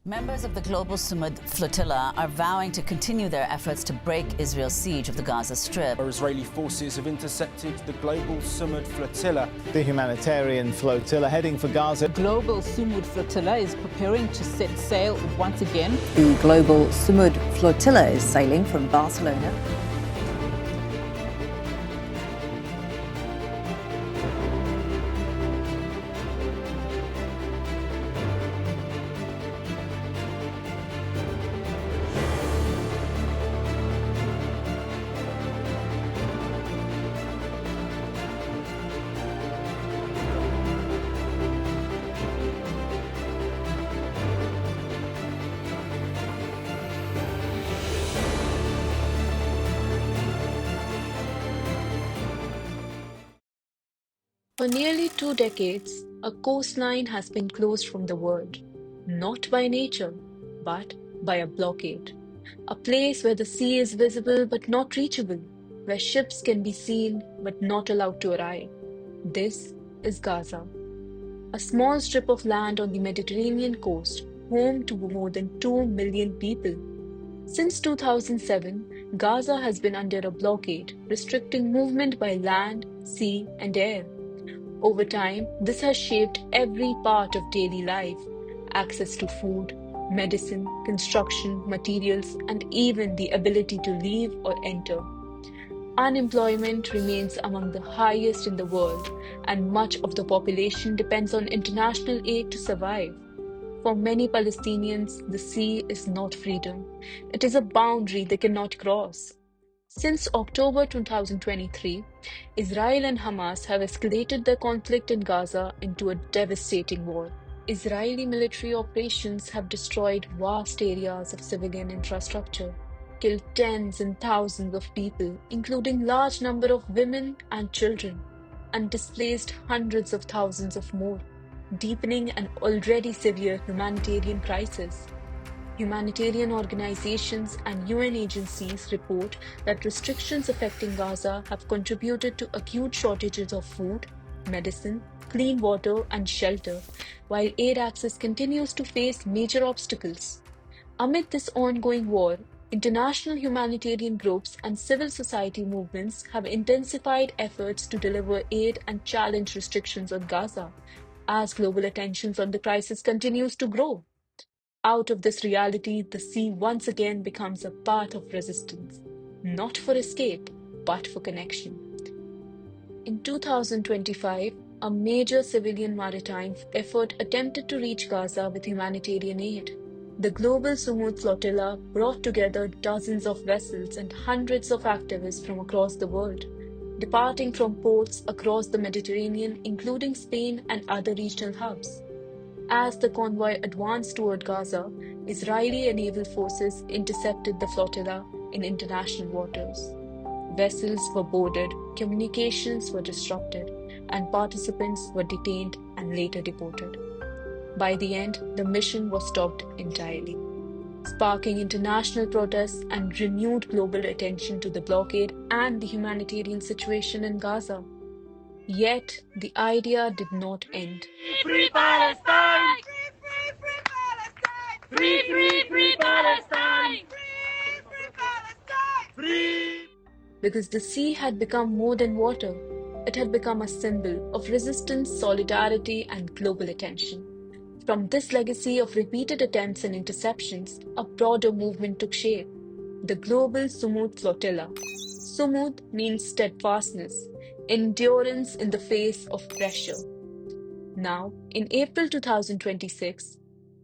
Members of the Global Sumud Flotilla are vowing to continue their efforts to break Israel's siege of the Gaza Strip. Our Israeli forces have intercepted the Global Sumud Flotilla. The Humanitarian flotilla heading for Gaza. Global Sumud Flotilla is preparing to set sail once again. The Global Sumud Flotilla is sailing from Barcelona. For nearly 2 decades, a coastline has been closed from the world, not by nature, but by a blockade. A place where the sea is visible but not reachable, where ships can be seen but not allowed to arrive. This is Gaza, a small strip of land on the Mediterranean coast, home to more than 2 million people. Since 2007, Gaza has been under a blockade, restricting movement by land, sea, and air. Over time, this has shaped every part of daily life: access to food, medicine, construction, materials, and even the ability to leave or enter. Unemployment remains among the highest in the world, and much of the population depends on international aid to survive. For many Palestinians, the sea is not freedom. It is a boundary they cannot cross. Since October 2023, Israel and Hamas have escalated their conflict in Gaza into a devastating war. Israeli military operations have destroyed vast areas of civilian infrastructure, killed tens and thousands of people, including large number of women and children, and displaced hundreds of thousands of more, deepening an already severe humanitarian crisis. Humanitarian organizations and UN agencies report that restrictions affecting Gaza have contributed to acute shortages of food, medicine, clean water, and shelter, while aid access continues to face major obstacles. Amid this ongoing war, international humanitarian groups and civil society movements have intensified efforts to deliver aid and challenge restrictions on Gaza, as global attention on the crisis continues to grow. Out of this reality, the sea once again becomes a path of resistance, not for escape, but for connection. In 2025, a major civilian maritime effort attempted to reach Gaza with humanitarian aid. The Global Sumud Flotilla brought together dozens of vessels and hundreds of activists from across the world, departing from ports across the Mediterranean, including Spain and other regional hubs. As the convoy advanced toward Gaza, Israeli and naval forces intercepted the flotilla in international waters. Vessels were boarded, communications were disrupted, and participants were detained and later deported. By the end, the mission was stopped entirely, sparking international protests and renewed global attention to the blockade and the humanitarian situation in Gaza. Yet, the idea did not end. Free Palestine! Free, free, free Palestine! Free, free Palestine! Free! Because the sea had become more than water. It had become a symbol of resistance, solidarity, and global attention. From this legacy of repeated attempts and interceptions, a broader movement took shape: the Global Sumud Flotilla. Sumud means steadfastness, endurance in the face of pressure. Now, in April 2026,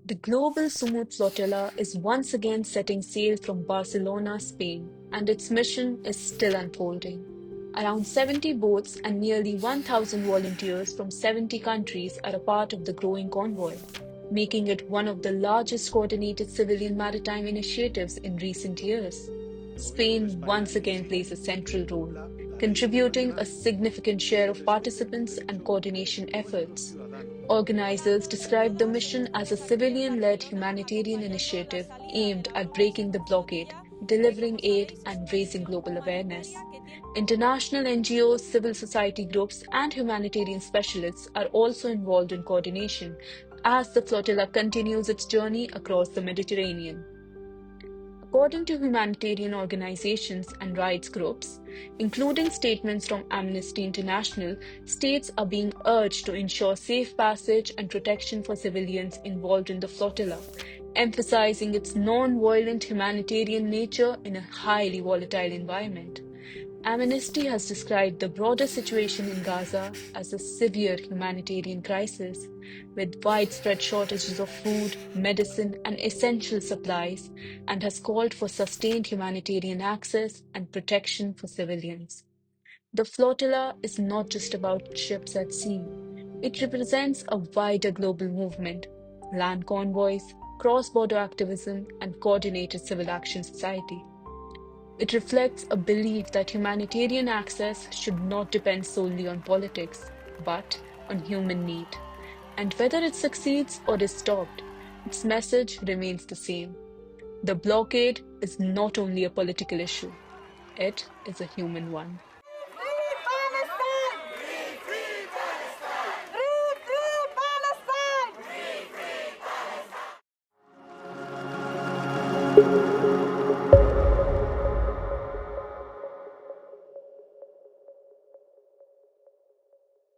the Global Sumud Flotilla is once again setting sail from Barcelona, Spain, and its mission is still unfolding. Around 70 boats and nearly 1,000 volunteers from 70 countries are a part of the growing convoy, making it one of the largest coordinated civilian maritime initiatives in recent years. Spain once again plays a central role, contributing a significant share of participants and coordination efforts. Organizers described the mission as a civilian-led humanitarian initiative aimed at breaking the blockade, delivering aid, and raising global awareness. International NGOs, civil society groups, and humanitarian specialists are also involved in coordination, as the flotilla continues its journey across the Mediterranean. According to humanitarian organizations and rights groups, including statements from Amnesty International, states are being urged to ensure safe passage and protection for civilians involved in the flotilla, emphasizing its non-violent humanitarian nature in a highly volatile environment. Amnesty has described the broader situation in Gaza as a severe humanitarian crisis, with widespread shortages of food, medicine, and essential supplies, and has called for sustained humanitarian access and protection for civilians. The flotilla is not just about ships at sea, it represents a wider global movement: land convoys, cross border activism, and coordinated civil action society. It reflects a belief that humanitarian access should not depend solely on politics, but on human need. And whether it succeeds or is stopped, its message remains the same. The blockade is not only a political issue, it is a human one. Free Palestine! Free Palestine! Free Palestine! Free Palestine!